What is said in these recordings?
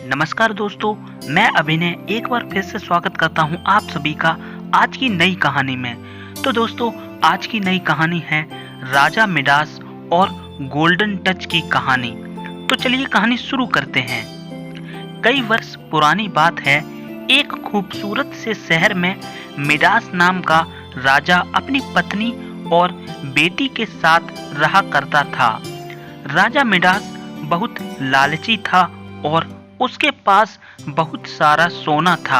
नमस्कार दोस्तों, मैं अभिनय एक बार फिर से स्वागत करता हूं आप सभी का आज की नई कहानी में। तो दोस्तों, आज की नई कहानी है राजा मिडास और गोल्डन टच की कहानी। तो चलिए कहानी शुरू करते हैं। कई वर्ष पुरानी बात है, एक खूबसूरत से शहर में मिडास नाम का राजा अपनी पत्नी और बेटी के साथ रहा करता था। राजा मिडास बहुत लालची था और उसके पास बहुत सारा सोना था।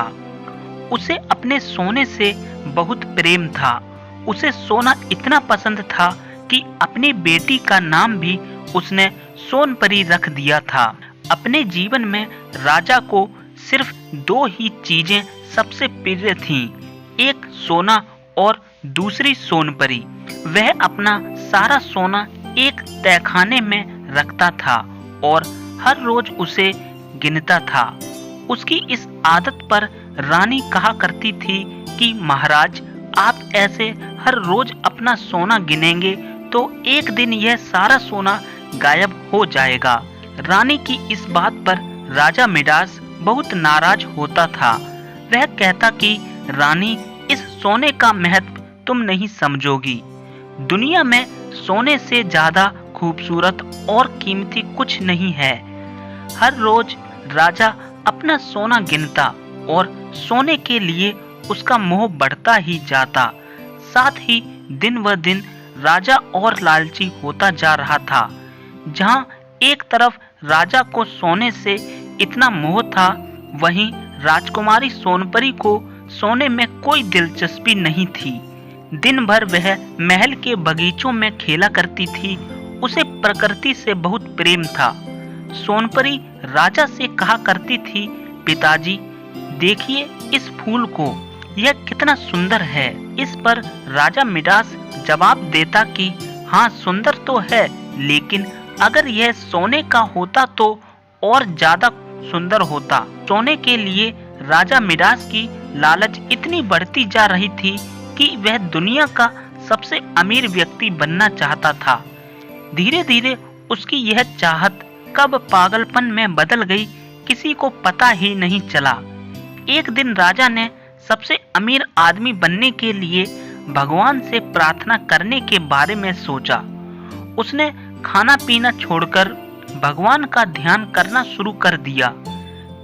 उसे अपने सोने से बहुत प्रेम था। उसे सोना इतना पसंद था कि अपनी बेटी का नाम भी उसने सोनपरी रख दिया था। अपने जीवन में राजा को सिर्फ दो ही चीजें सबसे प्रिय थीं, एक सोना और दूसरी सोनपरी। वह अपना सारा सोना एक तहखाने में रखता था और हर रोज उसे गिनता था। उसकी इस आदत पर रानी कहा करती थी कि महाराज, आप ऐसे हर रोज अपना सोना गिनेंगे तो एक दिन यह सारा सोना गायब हो जाएगा। रानी की इस बात पर राजा मिडास बहुत नाराज होता था। वह कहता कि रानी, इस सोने का महत्व तुम नहीं समझोगी। दुनिया में सोने से ज्यादा खूबसूरत और कीमती कुछ नहीं है। हर रोज राजा अपना सोना गिनता और सोने के लिए उसका मोह बढ़ता ही जाता। साथ ही दिन व दिन राजा और लालची होता जा रहा था। जहां एक तरफ राजा को सोने से इतना मोह था, वहीं राजकुमारी सोनपरी को सोने में कोई दिलचस्पी नहीं थी। दिन भर वह महल के बगीचों में खेला करती थी। उसे प्रकृति से बहुत प्रेम था। सोनपरी राजा से कहा करती थी, पिताजी देखिए इस फूल को, यह कितना सुंदर है। इस पर राजा मिडास जवाब देता कि हाँ, सुंदर तो है, लेकिन अगर यह सोने का होता तो और ज्यादा सुंदर होता। सोने के लिए राजा मिडास की लालच इतनी बढ़ती जा रही थी कि वह दुनिया का सबसे अमीर व्यक्ति बनना चाहता था। धीरे धीरे उसकी यह चाहत कब पागलपन में बदल गई, किसी को पता ही नहीं चला। एक दिन राजा ने सबसे अमीर आदमी बनने के लिए भगवान से प्रार्थना करने के बारे में सोचा। उसने खाना पीना छोड़कर भगवान का ध्यान करना शुरू कर दिया।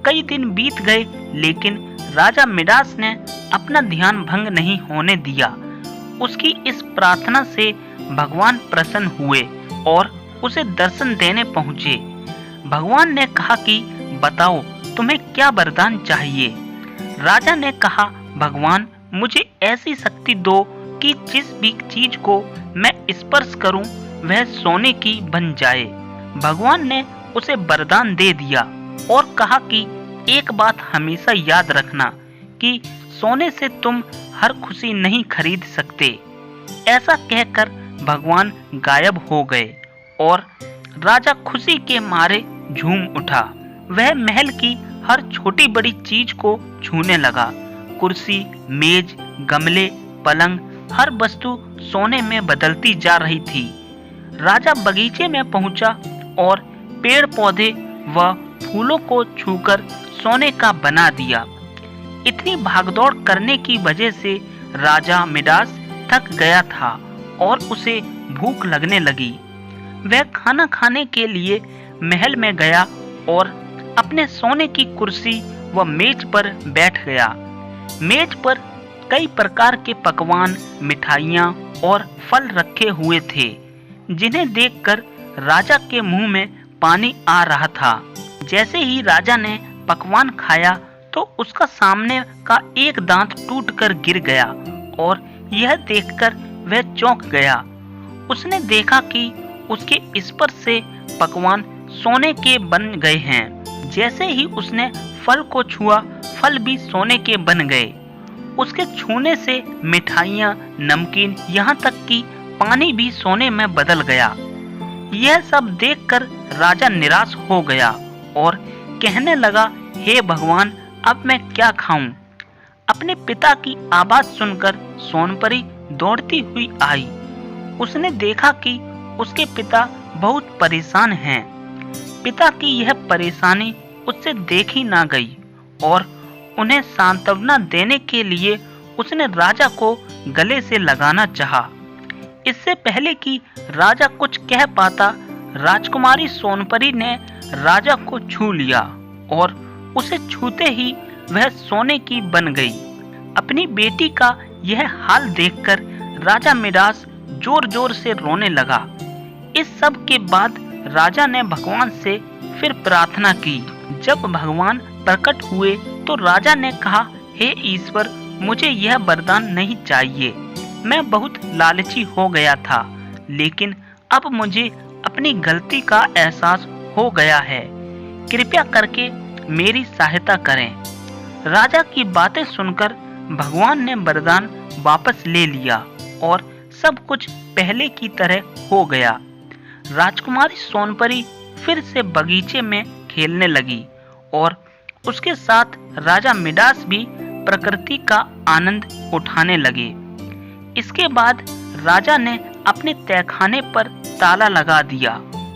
कई दिन बीत गए, लेकिन राजा मिडास ने अपना ध्यान भंग नहीं होने दिया। उसकी इस प्रार्थना से भगवान प्रसन्न हुए और उसे दर्शन देने पहुंचे। भगवान ने कहा कि बताओ, तुम्हें क्या वरदान चाहिए। राजा ने कहा, भगवान, मुझे ऐसी शक्ति दो कि जिस भी चीज को मैं स्पर्श करूं वह सोने की बन जाए। भगवान ने उसे वरदान दे दिया और कहा कि एक बात हमेशा याद रखना कि सोने से तुम हर खुशी नहीं खरीद सकते। ऐसा कहकर भगवान गायब हो गए और राजा खुशी के मारे झूम उठा। वह महल की हर छोटी बड़ी चीज को छूने लगा। कुर्सी, मेज, गमले, पलंग, हर वस्तु सोने में बदलती जा रही थी। राजा बगीचे में पहुंचा और पेड़ पौधे व फूलों को छूकर सोने का बना दिया। इतनी भागदौड़ करने की वजह से राजा मिडास थक गया था और उसे भूख लगने लगी। वह खाना खाने के लिए महल में गया और अपने सोने की कुर्सी व मेज पर बैठ गया। मेज पर कई प्रकार के पकवान, मिठाइयाँ और फल रखे हुए थे, जिन्हें देखकर राजा के मुंह में पानी आ रहा था। जैसे ही राजा ने पकवान खाया तो उसका सामने का एक दांत टूटकर गिर गया और यह देखकर वह चौंक गया। उसने देखा कि उसके स्पर्श से पकवान सोने के बन गए हैं। जैसे ही उसने फल को छुआ, फल भी सोने के बन गए। उसके छूने से मिठाइयाँ, नमकीन, यहाँ तक कि पानी भी सोने में बदल गया। यह सब देखकर राजा निराश हो गया और कहने लगा, हे भगवान, अब मैं क्या खाऊं। अपने पिता की आवाज सुनकर सोनपरी दौड़ती हुई आई। उसने देखा कि उसके पिता बहुत परेशान हैं। पिता की यह परेशानी उससे देखी ना गई और उन्हें सांत्वना देने के लिए उसने राजा को गले से लगाना चाहा। इससे पहले कि राजा कुछ कह पाता, राजकुमारी सोनपरी ने राजा को छू लिया और उसे छूते ही वह सोने की बन गई। अपनी बेटी का यह हाल देखकर राजा मिडास जोर जोर से रोने लगा। इस सब के बाद राजा ने भगवान से फिर प्रार्थना की। जब भगवान प्रकट हुए तो राजा ने कहा, हे ईश्वर, मुझे यह वरदान नहीं चाहिए। मैं बहुत लालची हो गया था, लेकिन अब मुझे अपनी गलती का एहसास हो गया है। कृपया करके मेरी सहायता करें। राजा की बातें सुनकर भगवान ने वरदान वापस ले लिया और सब कुछ पहले की तरह हो गया। राजकुमारी सोनपरी फिर से बगीचे में खेलने लगी और उसके साथ राजा मिडास भी प्रकृति का आनंद उठाने लगे। इसके बाद राजा ने अपने तहखाने पर ताला लगा दिया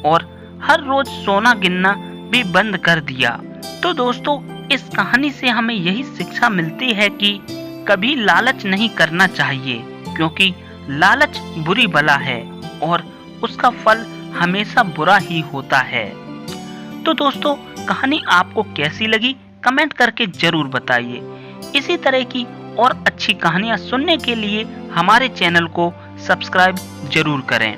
और हर रोज सोना गिनना भी बंद कर दिया। तो दोस्तों, इस कहानी से हमें यही शिक्षा मिलती है कि कभी लालच नहीं करना चाहिए, क्योंकि लालच बुरी बला है और उसका फल हमेशा बुरा ही होता है। तो दोस्तों, कहानी आपको कैसी लगी कमेंट करके जरूर बताइए। इसी तरह की और अच्छी कहानियां सुनने के लिए हमारे चैनल को सब्सक्राइब जरूर करें।